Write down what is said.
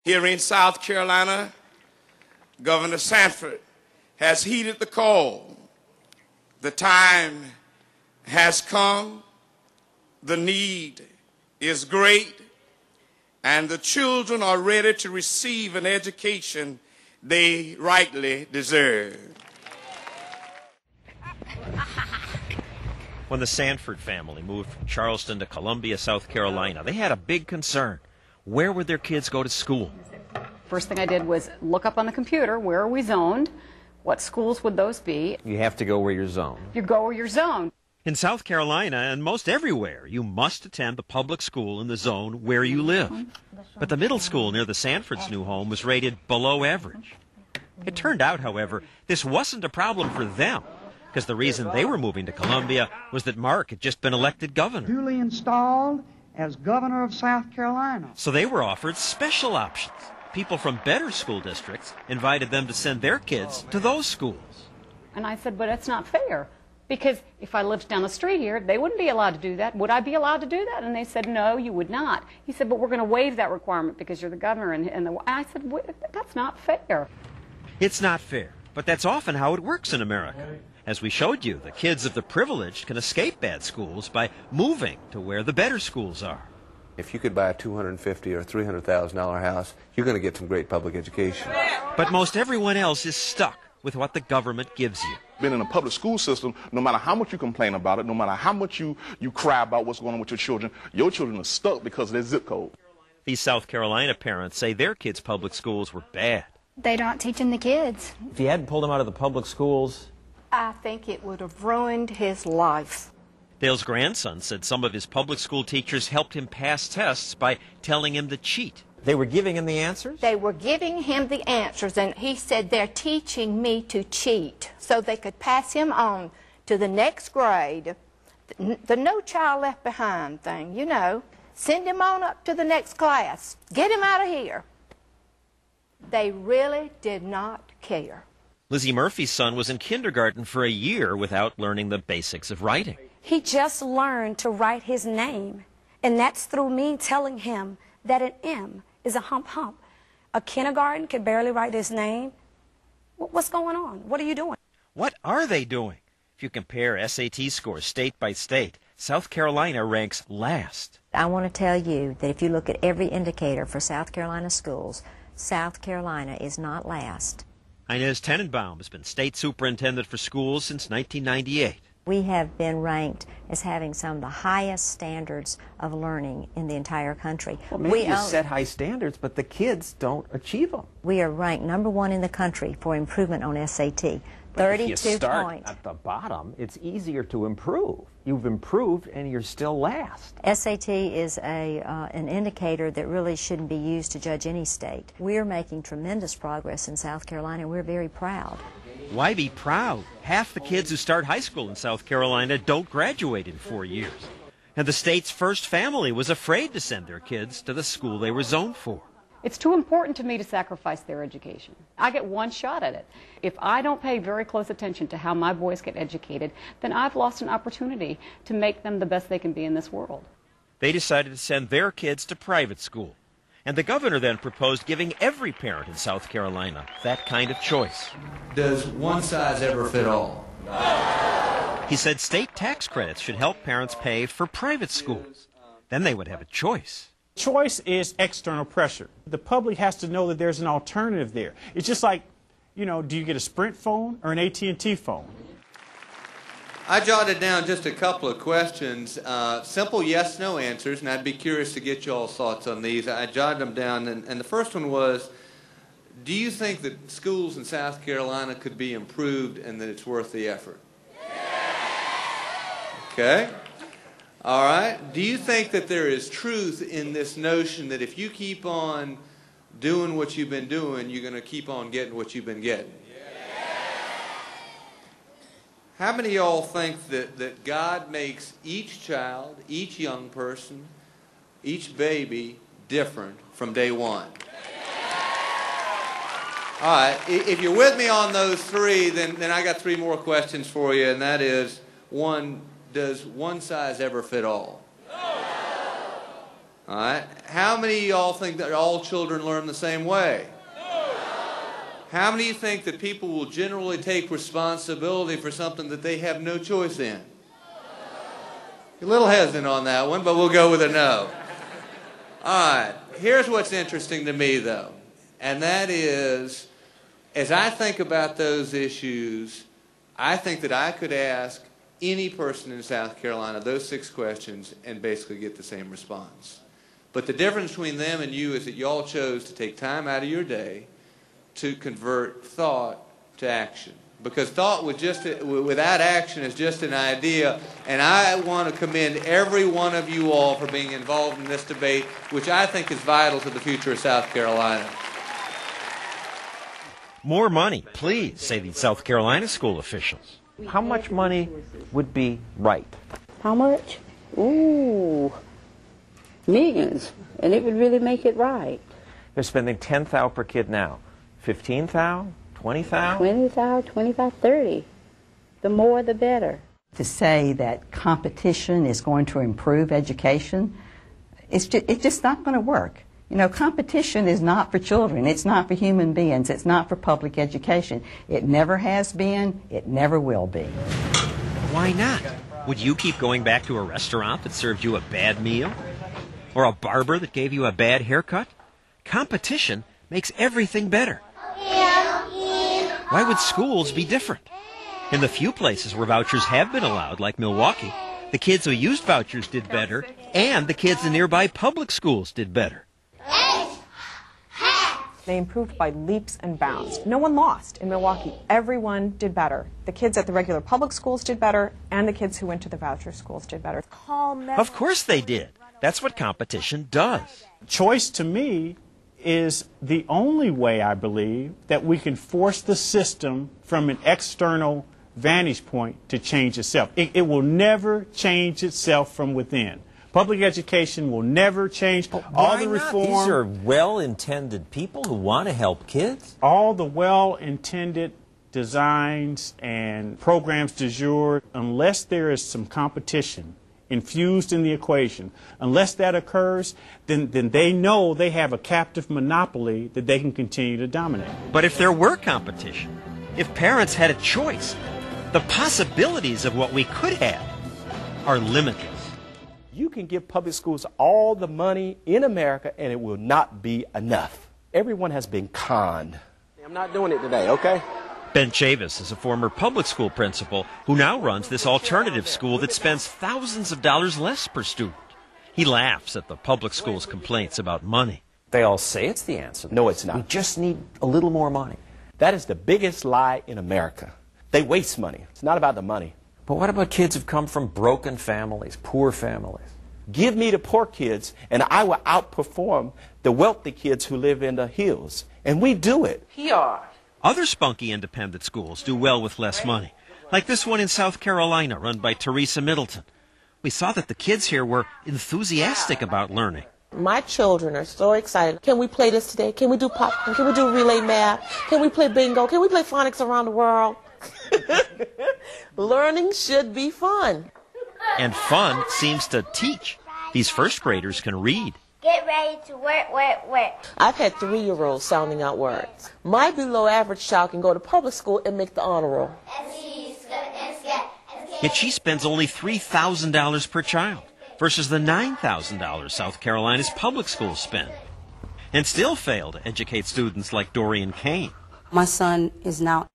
Here in South Carolina, Governor Sanford has heeded the call. The time has come, the need is great, and the children are ready to receive an education they rightly deserve. When the Sanford family moved from Charleston to Columbia, South Carolina, they had a big concern. Where would their kids go to school? First thing I did was look up on the computer, where are we zoned? What schools would those be? You have to go where you're zoned. You go where you're zoned. In South Carolina and most everywhere, you must attend the public school in the zone where you live. But the middle school near the Sanford's new home was rated below average. It turned out, however, this wasn't a problem for them, because the reason they were moving to Columbia was that Mark had just been elected governor. Duly installed as governor of South Carolina. So they were offered special options. People from better school districts invited them to send their kids to those schools. And I said, but that's not fair, because if I lived down the street here, they wouldn't be allowed to do that. Would I be allowed to do that? And they said, no, you would not. He said, but we're going to waive that requirement because you're the governor. And I said, that's not fair. It's not fair, but that's often how it works in America. As we showed you, the kids of the privileged can escape bad schools by moving to where the better schools are. If you could buy a $250,000 or $300,000 house, you're going to get some great public education. But most everyone else is stuck with what the government gives you. Being in a public school system, no matter how much you complain about it, no matter how much you cry about what's going on with your children are stuck because of their zip code. These South Carolina parents say their kids' public schools were bad. They're not teaching the kids. If you hadn't pulled him out of the public schools, I think it would have ruined his life. Dale's grandson said some of his public school teachers helped him pass tests by telling him to cheat. they were giving him the answers? They were giving him the answers, and he said, they're teaching me to cheat so they could pass him on to the next grade. The No Child Left Behind thing, you know. Send him on up to the next class. Get him out of here. They really did not care. Lizzie Murphy's son was in kindergarten for a year without learning the basics of writing. He just learned to write his name, and that's through me telling him that an M is a hump hump. A kindergarten could barely write his name. What's going on? What are you doing? What are they doing? If you compare SAT scores state by state, South Carolina ranks last. I want to tell you that if you look at every indicator for South Carolina schools, South Carolina is not last. Inez Tenenbaum has been state superintendent for schools since 1998. We have been ranked as having some of the highest standards of learning in the entire country. Well, maybe you set high standards, but the kids don't achieve them. We are ranked #1 in the country for improvement on SAT. But 32 if you start points. at the bottom, it's easier to improve. You've improved and you're still last. SAT is an indicator that really shouldn't be used to judge any state. We're making tremendous progress in South Carolina, and we're very proud. Why be proud? Half the kids who start high school in South Carolina don't graduate in 4 years. And the state's first family was afraid to send their kids to the school they were zoned for. It's too important to me to sacrifice their education. I get one shot at it. If I don't pay very close attention to how my boys get educated, then I've lost an opportunity to make them the best they can be in this world. They decided to send their kids to private school. And the governor then proposed giving every parent in South Carolina that kind of choice. Does one size ever fit all? He said state tax credits should help parents pay for private schools. Then they would have a choice. Choice is external pressure. The public has to know that there's an alternative there. It's just like, you know, do you get a Sprint phone or an AT&T phone? I jotted down just a couple of questions, simple yes-no answers, and I'd be curious to get y'all's thoughts on these. I jotted them down, and the first one was, do you think that schools in South Carolina could be improved and that it's worth the effort? Okay. All right. Do you think that there is truth in this notion that if you keep on doing what you've been doing, you're going to keep on getting what you've been getting? How many of y'all think that God makes each child, each young person, each baby different from day one? All right. If you're with me on those three, then I got three more questions for you, and that is, one, does one size ever fit all? All right. How many of y'all think that all children learn the same way? How many of you think that people will generally take responsibility for something that they have no choice in? You're a little hesitant on that one, but we'll go with a no. All right. Here's what's interesting to me, though, and that is, as I think about those issues, I think that I could ask any person in South Carolina those 6 questions and basically get the same response. But the difference between them and you is that y'all chose to take time out of your day to convert thought to action. Because thought without action is just an idea, and I want to commend every one of you all for being involved in this debate, which I think is vital to the future of South Carolina. More money, please, say the South Carolina school officials. How much money would be right? How much? Ooh, millions, and it would really make it right. They're spending $10,000 per kid now. $15,000? $20,000? $20,000, $25,000, $30,000. The more, the better. To say that competition is going to improve education, it's just not going to work. You know, competition is not for children. It's not for human beings. It's not for public education. It never has been. It never will be. Why not? Would you keep going back to a restaurant that served you a bad meal? Or a barber that gave you a bad haircut? Competition makes everything better. Why would schools be different? In the few places where vouchers have been allowed, like Milwaukee, the kids who used vouchers did better, and the kids in nearby public schools did better. They improved by leaps and bounds. No one lost in Milwaukee. Everyone did better. The kids at the regular public schools did better, and the kids who went to the voucher schools did better. Of course they did. That's what competition does. Choice, to me, is the only way, I believe, that we can force the system from an external vantage point to change itself. It will never change itself from within. Public education will never change. All the reform. These are well-intended people who want to help kids. All the well-intended designs and programs du jour, unless there is some competition infused in the equation, unless that occurs, then they know they have a captive monopoly that they can continue to dominate. But if there were competition, if parents had a choice, the possibilities of what we could have are limitless. You can give public schools all the money in America and it will not be enough. Everyone has been conned. I'm not doing it today, okay? Ben Chavis is a former public school principal who now runs this alternative school that spends thousands of dollars less per student. He laughs at the public school's complaints about money. They all say it's the answer. No, it's not. We just need a little more money. That is the biggest lie in America. They waste money. It's not about the money. But what about kids who've come from broken families, poor families? Give me the poor kids, and I will outperform the wealthy kids who live in the hills. And we do it. Other spunky independent schools do well with less money, like this one in South Carolina run by Teresa Middleton. We saw that the kids here were enthusiastic about learning. My children are so excited. Can we play this today? Can we do popcorn? Can we do relay math? Can we play bingo? Can we play phonics around the world? Learning should be fun. And fun seems to teach. These first graders can read. Get ready to work. I've had 3-year-olds sounding out words. My below average child can go to public school and make the honor roll. Yet she spends only $3,000 per child versus the $9,000 South Carolina's public schools spend. And still fail to educate students like Dorian Kane. My son is now